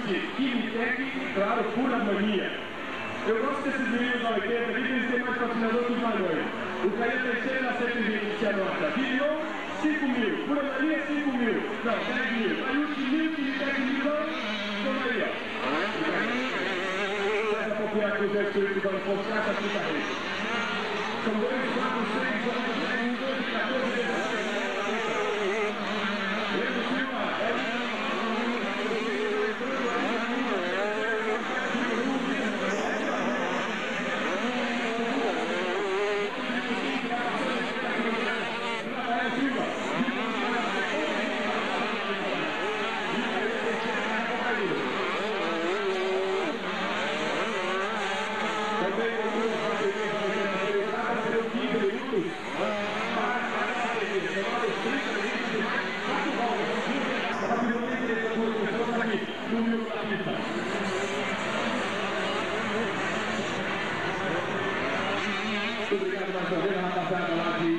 chama-se Kimitec, claro, pura mania. Eu gosto desses meninos da 80 aqui, que eles têm mais patrocinador que os valores. O Caia Teixeira, 120, se anota. Video, 5 mil. Pura mania, 5 mil. Não, 10 mil. Maiúsculo, 1000, Kimitec, 1000, toma aí, ó. Essa popular que os extras do Banco Postal, essa fica aí. São 2, 4, 6, 11, 10, 12, 14, 16. Obrigado mais uma vez, rapaziada lá de...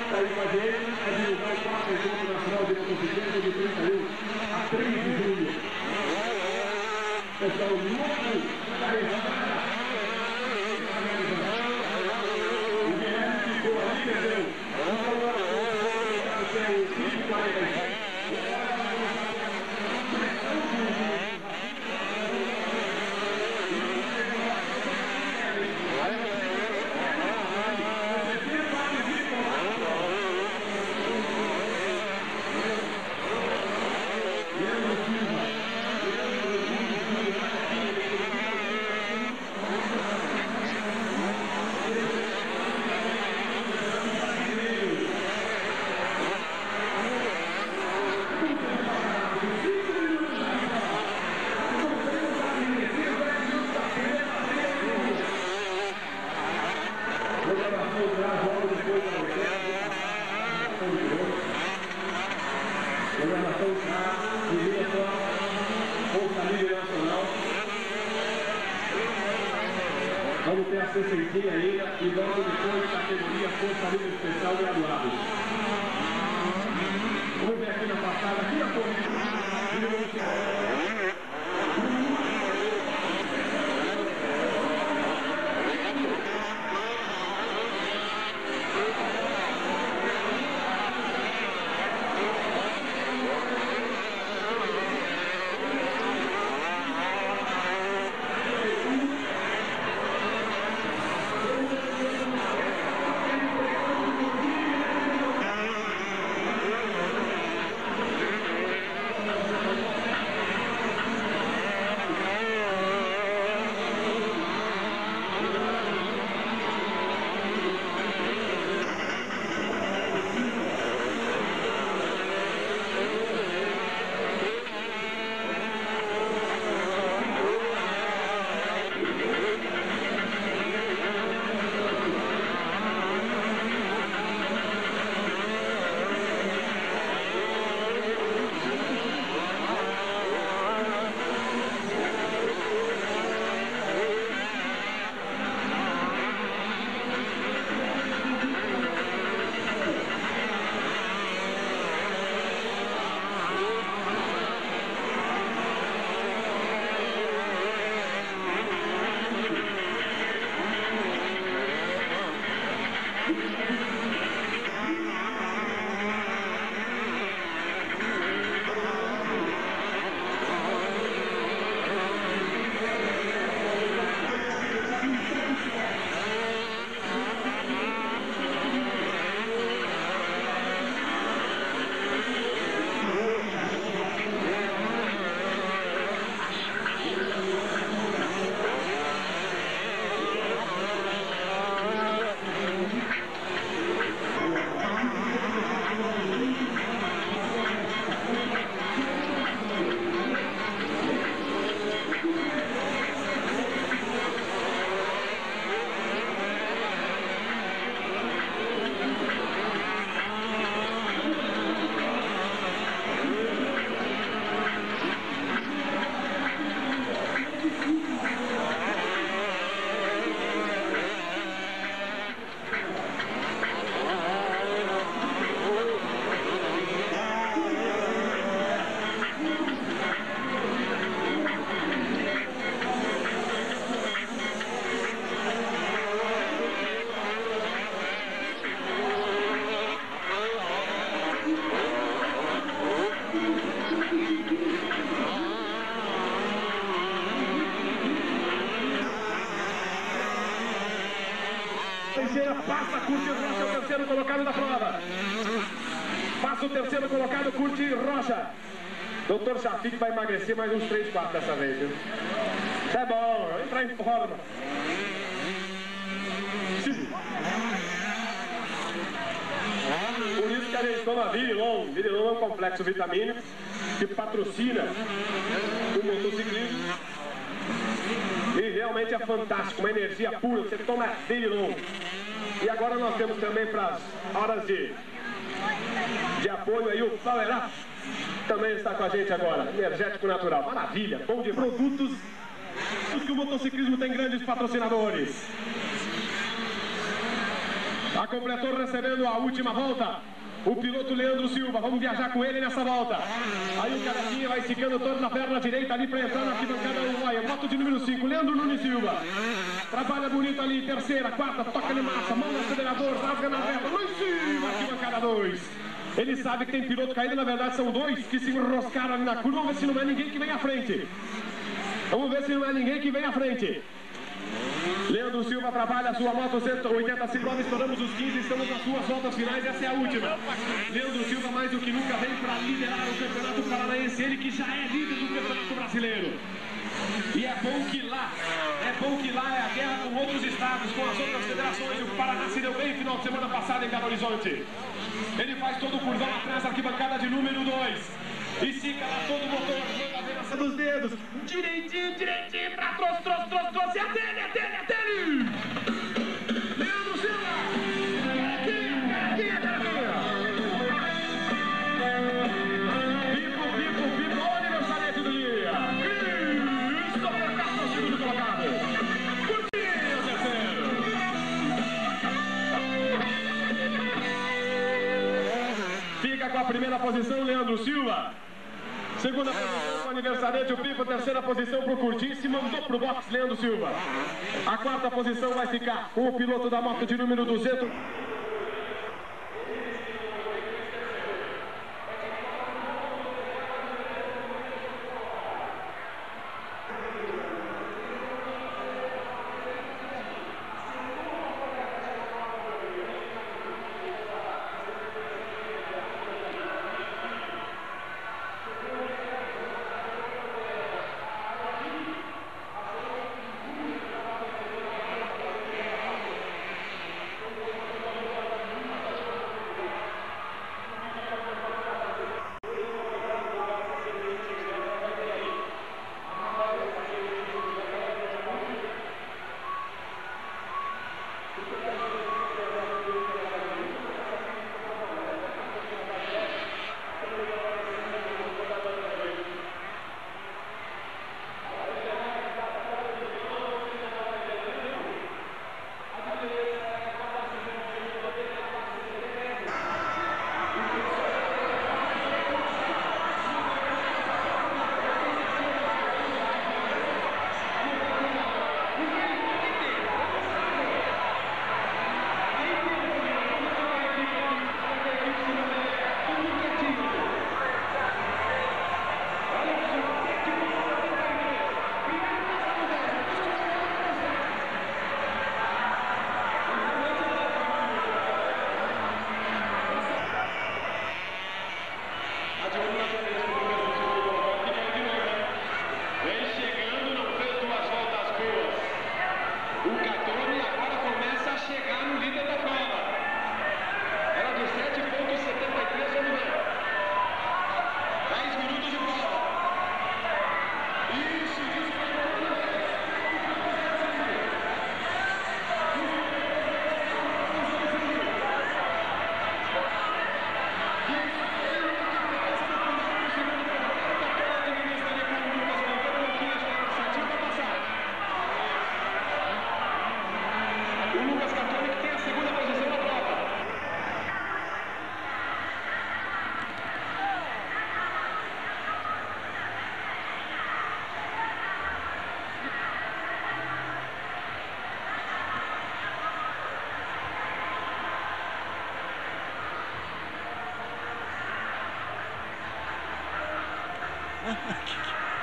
Está aí com a gente, a divulgar o 4º Encontro Nacional de Motociclismo de 31 a 3 de julho. Pessoal, louco da estrada. O Guilherme ficou ali, entendeu? O 5,45. Vamos ter a CCT ainda e logo depois categoria Força Livre Especial graduados. Vamos ver aqui na passada, aqui na corrida. Teixeira, passa, Curti Rocha, é o terceiro colocado da prova. Passa o terceiro colocado, Curti Rocha. Doutor Chafik vai emagrecer mais uns 3, 4 dessa vez, viu? Isso é bom, vai entrar em forma. Por isso que a gente toma Virilon. Virilon é um complexo vitamínico que patrocina o motociclismo. E realmente é fantástico, uma energia pura. Você toma Virilon. E agora nós temos também para as horas de apoio aí o Power Up. Também está com a gente agora, energético natural, maravilha, bom de produtos, que o motociclismo tem grandes patrocinadores. A completou recebendo a última volta, o piloto Leandro Silva, vamos viajar com ele nessa volta. Aí o Carequinha vai esticando todo na perna direita ali para entrar na arquibancada uruguaia, moto de número 5, Leandro Nunes Silva. Trabalha bonito ali, terceira, quarta, toca de massa, mão no acelerador, rasga na reta, lá em cima, arquibancada 2. Ele sabe que tem piloto caído, na verdade são 2 que se enroscaram ali na curva. Vamos ver se não é ninguém que vem à frente. Vamos ver se não é ninguém que vem à frente. Leandro Silva trabalha a sua moto 185, nós estouramos os 15, estamos nas suas voltas finais, essa é a última. Leandro Silva mais do que nunca vem para liderar o Campeonato Paranaense, ele que já é líder do Campeonato Brasileiro. E é bom que lá é a guerra com outros estados, com as outras federações. O Paraná se deu bem final de semana passada em Belo Horizonte. Ele faz todo o curvão atrás, arquibancada de número 2. E fica lá todo o motor, manda a venaça dos dedos. Direitinho, pra trouxe. E a dele. Leandro Silva. Caraquinha. Pipo, olha o aniversariante do dia. Christopher Castro, segundo colocado. Curtinho, terceiro. Fica com a primeira posição, Leandro Silva. Segunda posição para o aniversariante, o Pipo. Terceira posição para o Curtinho. Se mandou para o box, Leandro Silva. A quarta posição vai ficar com o piloto da moto de número 200.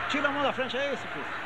Tira a mão da frente, é isso, filho.